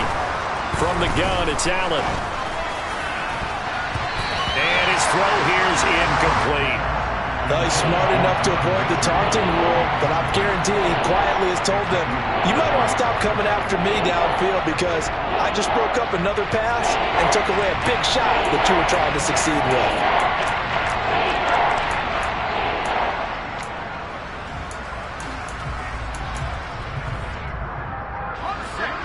From the gun, it's Allen. And his throw here is incomplete. Well, he's smart enough to avoid the taunting rule, but I'm guaranteeing he quietly has told them, you might want to stop coming after me downfield because I just broke up another pass and took away a big shot that you were trying to succeed with.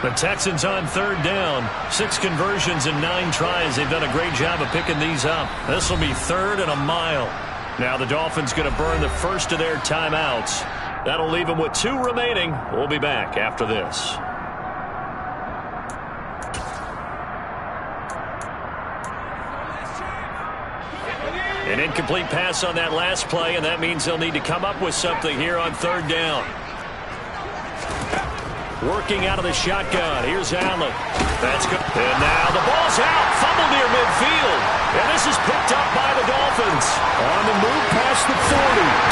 The Texans on 3rd down. 6 conversions and 9 tries. They've done a great job of picking these up. This will be 3rd and a mile. Now the Dolphins going to burn the first of their timeouts. That'll leave them with 2 remaining. We'll be back after this. An incomplete pass on that last play, and that means they'll need to come up with something here on 3rd down. Working out of the shotgun. Here's Allen. That's good. And now the ball's out. Fumble near midfield. And this is picked up by the Dolphins. On the move past the 40.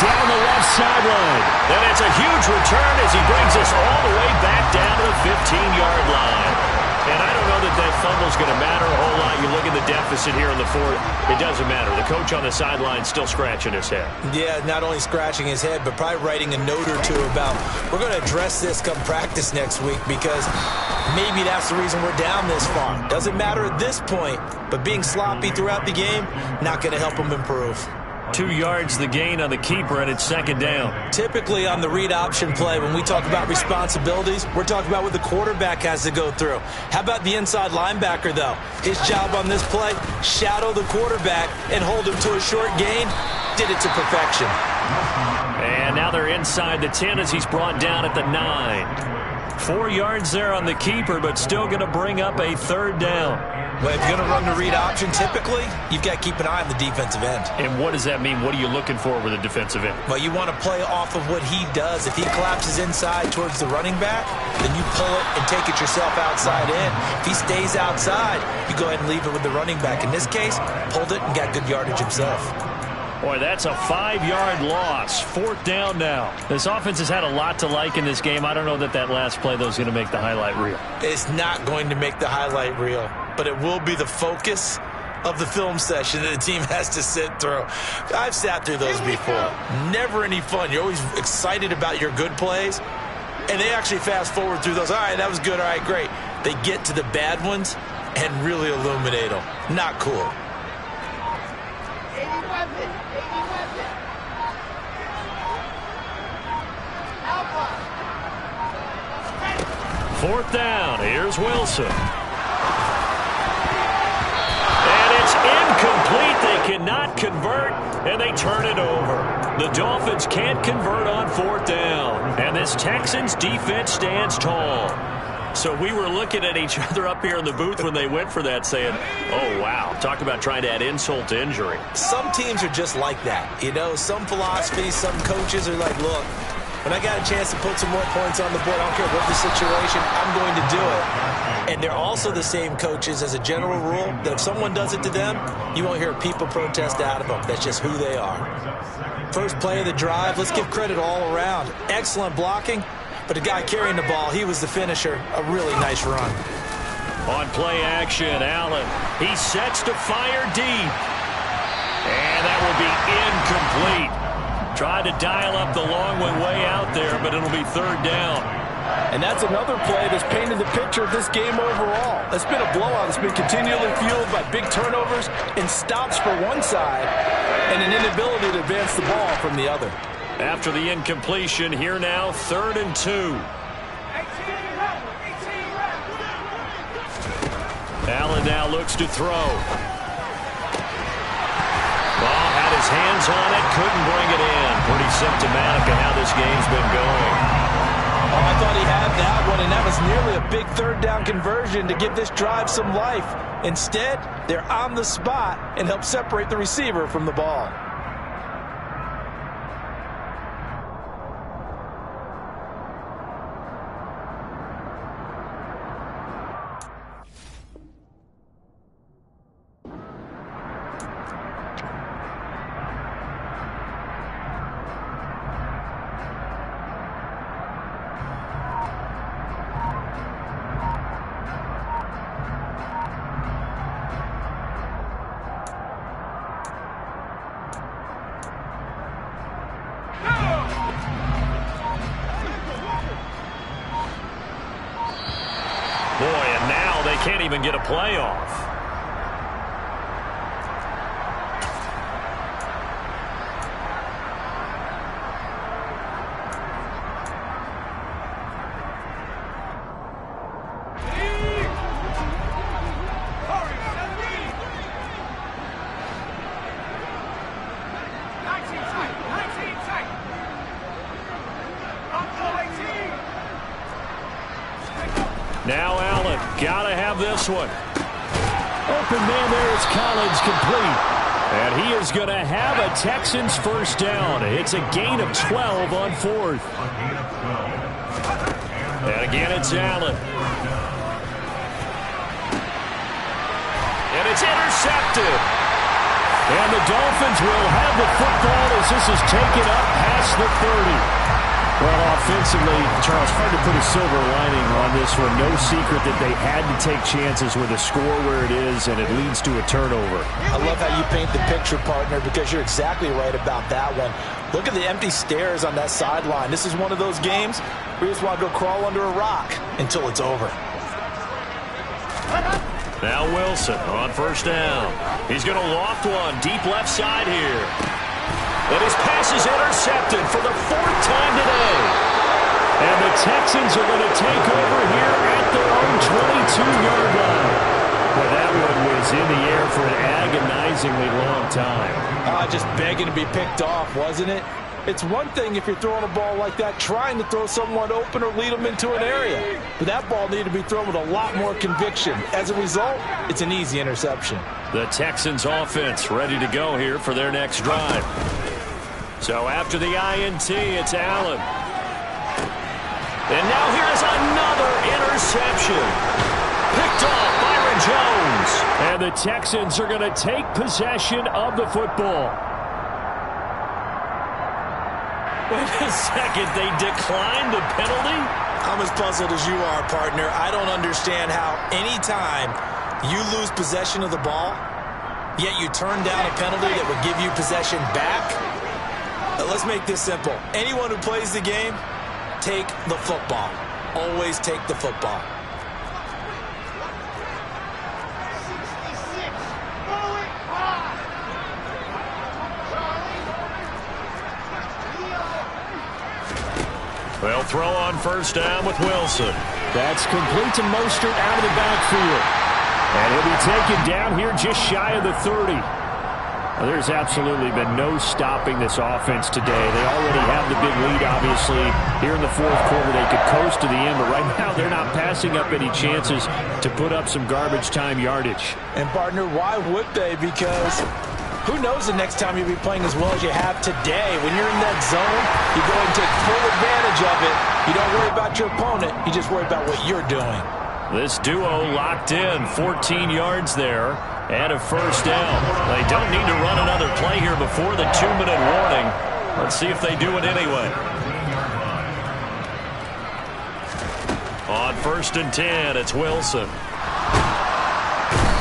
Down the left sideline. And it's a huge return as he brings us all the way back down to the 15-yard line. And I don't know that fumble's going to matter a whole lot. You look at the deficit here in the 4th. It doesn't matter. The coach on the sideline still scratching his head. Yeah, not only scratching his head, but probably writing a note or 2 about, we're going to address this come practice next week because maybe that's the reason we're down this far. Doesn't matter at this point, but being sloppy throughout the game, not going to help him improve. 2 yards the gain on the keeper, and it's 2nd down. Typically on the read option play, when we talk about responsibilities, we're talking about what the quarterback has to go through. How about the inside linebacker, though? His job on this play, shadow the quarterback and hold him to a short gain. Did it to perfection. And now they're inside the 10 as he's brought down at the 9. 4 yards there on the keeper, but still going to bring up a third down. Well, if you're going to run the read option, typically, you've got to keep an eye on the defensive end. And what does that mean? What are you looking for with a defensive end? Well, you want to play off of what he does. If he collapses inside towards the running back, then you pull it and take it yourself outside in. If he stays outside, you go ahead and leave it with the running back. In this case, pulled it and got good yardage himself. Boy, that's a 5-yard loss. 4th down now. This offense has had a lot to like in this game. I don't know that last play, though, is going to make the highlight reel. It's not going to make the highlight reel, but it will be the focus of the film session that the team has to sit through. I've sat through those before. Never any fun. You're always excited about your good plays, and they actually fast forward through those. All right, that was good. All right, great. They get to the bad ones and really illuminate them. Not cool. 4th down. Here's Wilson. And it's incomplete. They cannot convert, and they turn it over. The Dolphins can't convert on 4th down. And this Texans defense stands tall. So we were looking at each other up here in the booth when they went for that saying, oh, wow. Talk about trying to add insult to injury. Some teams are just like that. You know, some philosophies, some coaches are like, look, when I got a chance to put some more points on the board, I don't care what the situation, I'm going to do it. And they're also the same coaches as a general rule that if someone does it to them, you won't hear people protest out of them. That's just who they are. First play of the drive, let's give credit all around. Excellent blocking, but the guy carrying the ball, he was the finisher. A really nice run. On play action, Allen. He sets to fire deep. And that will be incomplete. Tried to dial up the long one way out there, but it'll be 3rd down. And that's another play that's painted the picture of this game overall. It's been a blowout. It's been continually fueled by big turnovers and stops for one side and an inability to advance the ball from the other. After the incompletion, here now, 3rd and 2. Allen now looks to throw. Ball had his hands on it, couldn't bring it in. Pretty symptomatic of how this game's been going. Oh, I thought he had that one, and that was nearly a big 3rd down conversion to give this drive some life. Instead, they're on the spot and help separate the receiver from the ball. Boy, and now they can't even get a playoff. Now Allen, gotta have this one. Open man there is Collins, complete. And he is going to have a Texans first down. It's a gain of 12 on 4th. And again, it's Allen. And it's intercepted. And the Dolphins will have the football as this is taken up past the 30. Well, offensively, Charles, hard to put a silver lining on this one. No secret that they had to take chances with a score where it is, and it leads to a turnover. I love how you paint the picture, partner, because you're exactly right about that one. Look at the empty stares on that sideline. This is one of those games where you just want to go crawl under a rock until it's over. Now Wilson on first down. He's going to loft one deep left side here. And his pass is intercepted for the 4th time today. And the Texans are going to take over here at their own 22-yard line. Well, that one was in the air for an agonizingly long time. Just begging to be picked off, wasn't it? It's one thing if you're throwing a ball like that, trying to throw someone open or lead them into an area. But that ball needed to be thrown with a lot more conviction. As a result, it's an easy interception. The Texans offense ready to go here for their next drive. So after the INT, it's Allen. And now here's another interception. Picked off Byron Jones. And the Texans are going to take possession of the football. Wait a second, they declined the penalty? I'm as puzzled as you are, partner. I don't understand how any time you lose possession of the ball, yet you turn down a penalty that would give you possession back. Let's make this simple. Anyone who plays the game, take the football. Always take the football. 66. Forward. They'll throw on first down with Wilson. That's complete to Mostert out of the backfield. And he'll be taken down here just shy of the 30. Well, there's absolutely been no stopping this offense today. They already have the big lead, obviously. Here in the fourth quarter, they could coast to the end, but right now they're not passing up any chances to put up some garbage time yardage. And, partner, why would they? Because who knows the next time you'll be playing as well as you have today. When you're in that zone, you go and take full advantage of it. You don't worry about your opponent. You just worry about what you're doing. This duo locked in, 14 yards there. And a first down. They don't need to run another play here before the 2-minute warning. Let's see if they do it anyway. On first and 10, it's Wilson.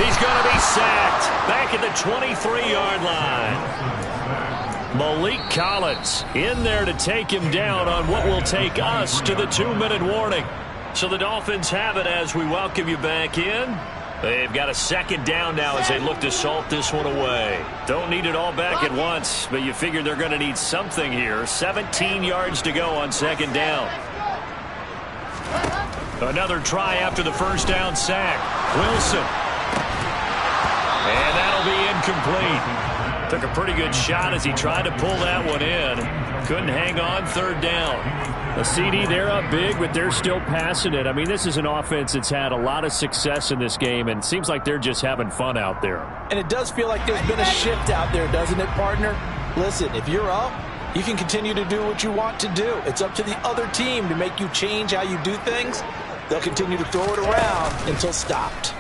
He's going to be sacked back at the 23-yard line. Malik Collins in there to take him down on what will take us to the 2-minute warning. So the Dolphins have it as we welcome you back in. They've got a second down now as they look to salt this one away. Don't need it all back at once, but you figure they're going to need something here. 17 yards to go on second down. Another try after the first down sack. Wilson. And that'll be incomplete. Took a pretty good shot as he tried to pull that one in. Couldn't hang on third down. A CD, they're up big, but they're still passing it. I mean, this is an offense that's had a lot of success in this game, and it seems like they're just having fun out there. And it does feel like there's been a shift out there, doesn't it, partner? Listen, if you're up, you can continue to do what you want to do. It's up to the other team to make you change how you do things. They'll continue to throw it around until stopped.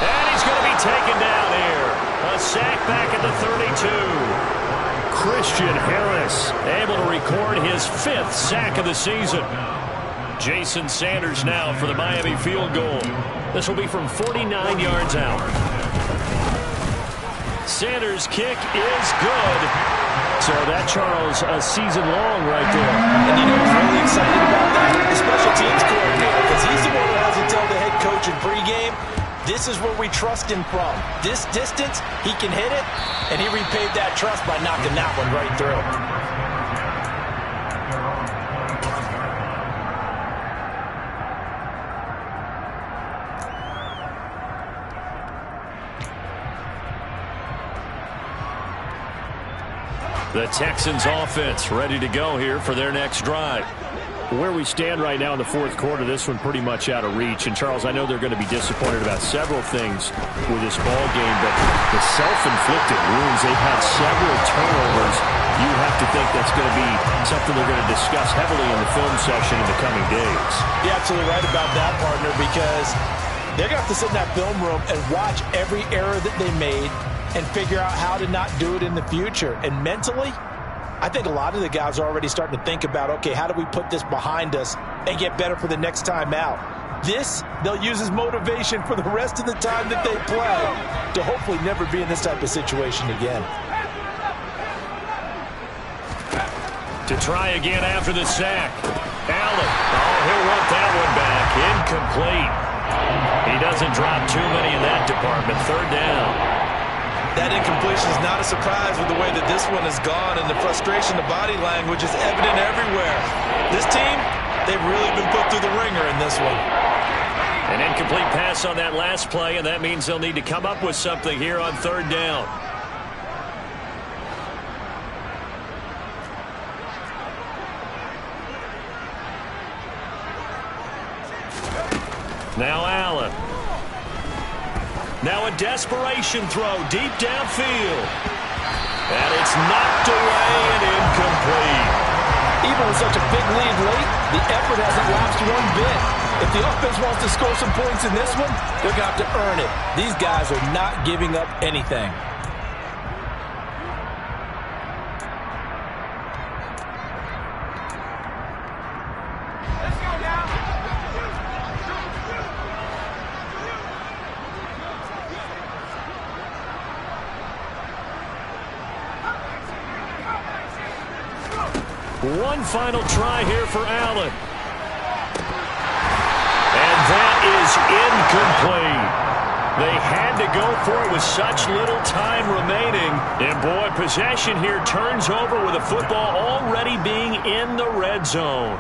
And he's going to be taken down here. A sack back at the 32. Christian Harris able to record his 5th sack of the season. Jason Sanders now for the Miami field goal. This will be from 49 yards out. Sanders' kick is good. So that, Charles, a season long right there. And you know who's really excited about that? The special teams coordinator, because he's the one who has to tell the head coach in pregame, this is where we trust him from. This distance, he can hit it, and he repaid that trust by knocking that one right through. The Texans offense ready to go here for their next drive. Where we stand right now in the fourth quarter, this one pretty much out of reach. And, Charles, I know they're going to be disappointed about several things with this ball game, but the self-inflicted wounds, they've had several turnovers. You have to think that's going to be something they're going to discuss heavily in the film session in the coming days. You're absolutely right about that, partner, because they're going to have to sit in that film room and watch every error that they made and figure out how to not do it in the future. And mentally, I think a lot of the guys are already starting to think about, okay, how do we put this behind us and get better for the next time out? This, they'll use as motivation for the rest of the time that they play to hopefully never be in this type of situation again. To try again after the sack. Allen. Oh, he'll want that one back. Incomplete. He doesn't drop too many in that department. Third down. That incompletion is not a surprise with the way that this one has gone, and the frustration, the body language is evident everywhere. This team, they've really been put through the ringer in this one. An incomplete pass on that last play, and that means they'll need to come up with something here on third down. Now Allen. Now a desperation throw deep downfield. And it's knocked away and incomplete. Even with such a big lead late, the effort hasn't lapsed one bit. If the offense wants to score some points in this one, they're going to have to earn it. These guys are not giving up anything. One final try here for Allen. And that is incomplete. They had to go for it with such little time remaining. And boy, possession here turns over with the football already being in the red zone.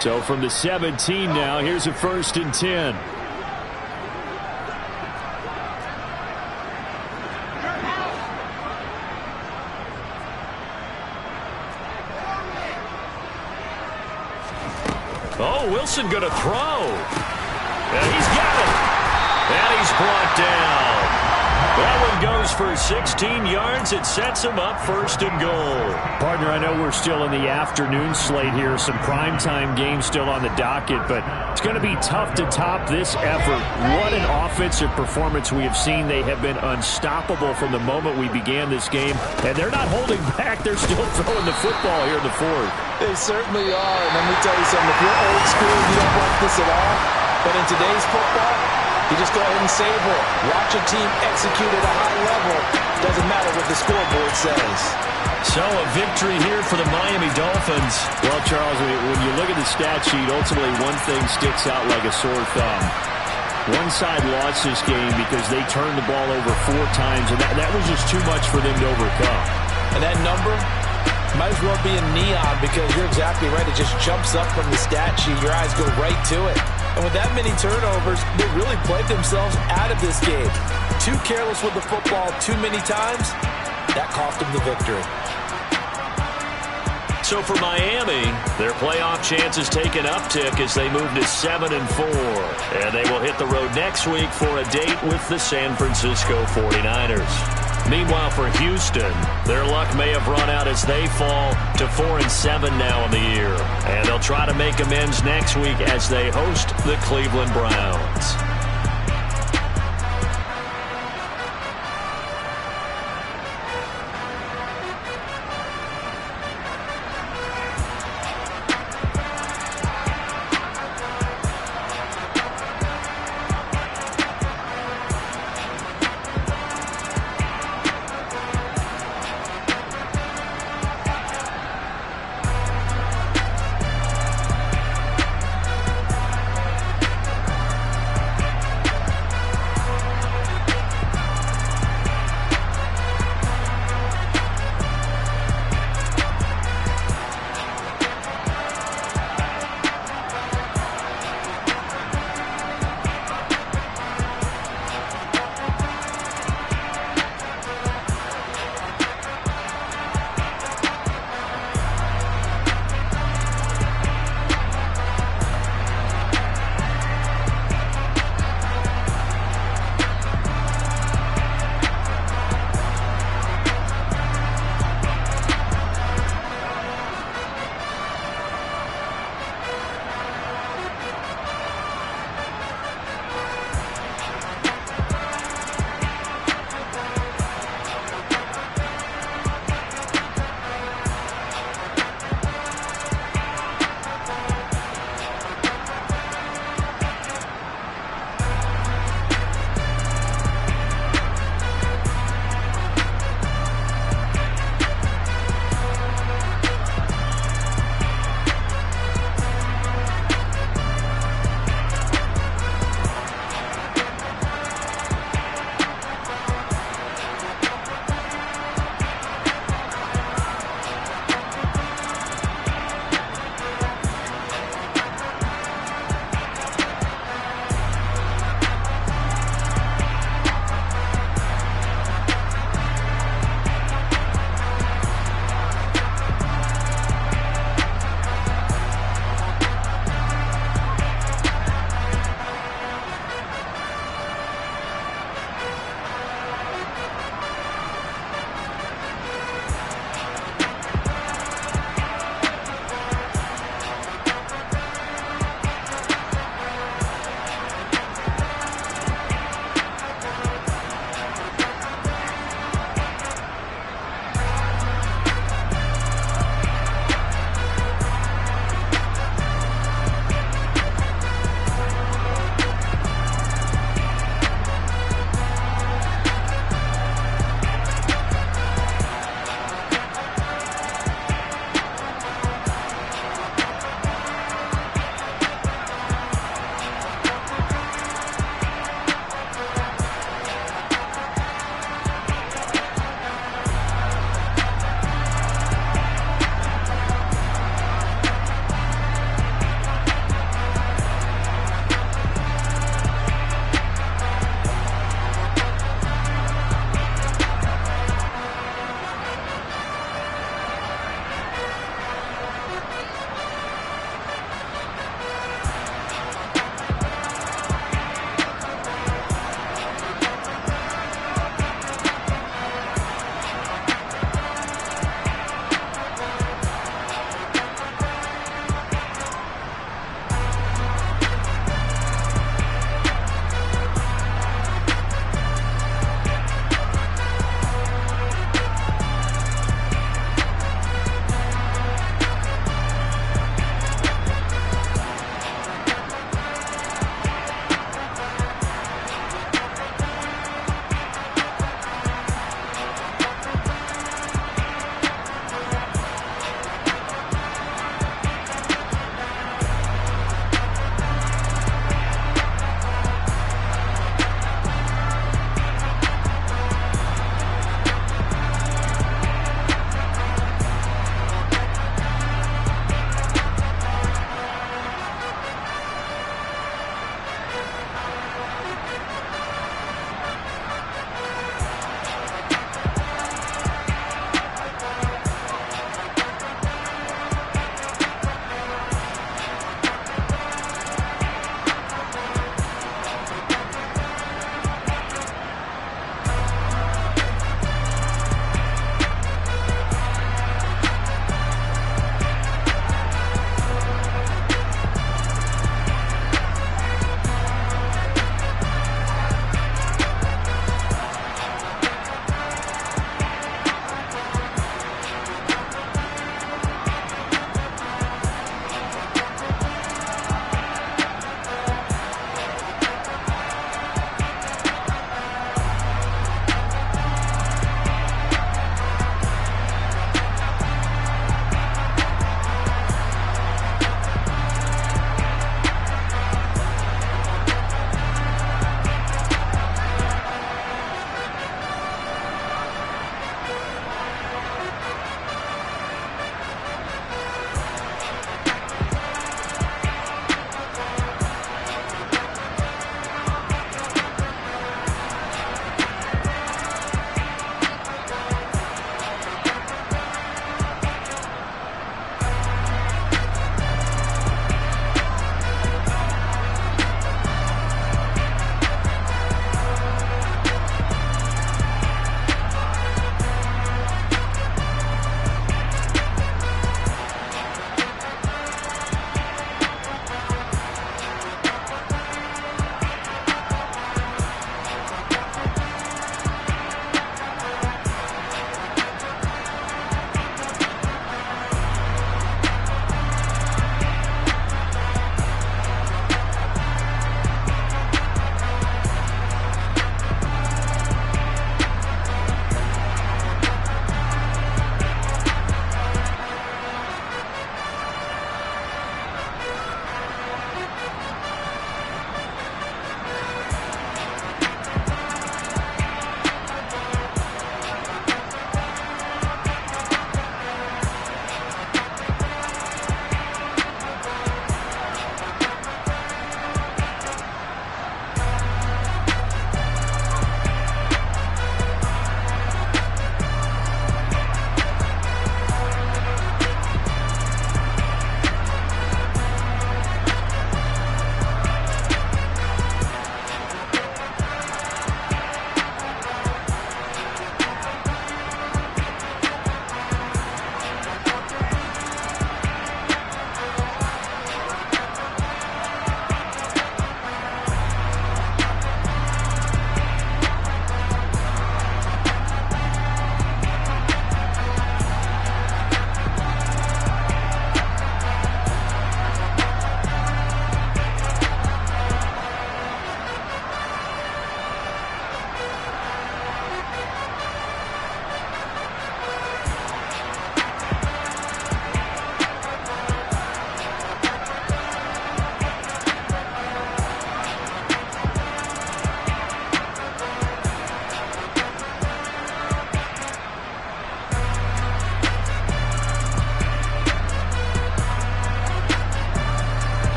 So from the 17 now, here's a 1st and 10. Oh, Wilson going to throw. And he's got it. And he's brought down. That one goes for 16 yards. It sets him up 1st and goal. Partner, I know we're still in the afternoon slate here. Some primetime games still on the docket, but it's going to be tough to top this effort. What an offensive performance we have seen. They have been unstoppable from the moment we began this game, and they're not holding back. They're still throwing the football here in the 4th. They certainly are, and let me tell you something. If you're old school, you don't like this at all, but in today's football, you just go ahead and savor it. Watch a team execute at a high level. Doesn't matter what the scoreboard says. So a victory here for the Miami Dolphins. Well, Charles, when you look at the stat sheet, ultimately one thing sticks out like a sore thumb. One side lost this game because they turned the ball over 4 times, and that was just too much for them to overcome. And that number might as well be in neon because you're exactly right. It just jumps up from the stat sheet. Your eyes go right to it. And with that many turnovers, they really played themselves out of this game. Too careless with the football too many times. That cost them the victory. So for Miami, their playoff chances take an uptick as they move to 7-4. And they will hit the road next week for a date with the San Francisco 49ers. Meanwhile, for Houston, their luck may have run out as they fall to 4-7 now in the year. And they'll try to make amends next week as they host the Cleveland Browns.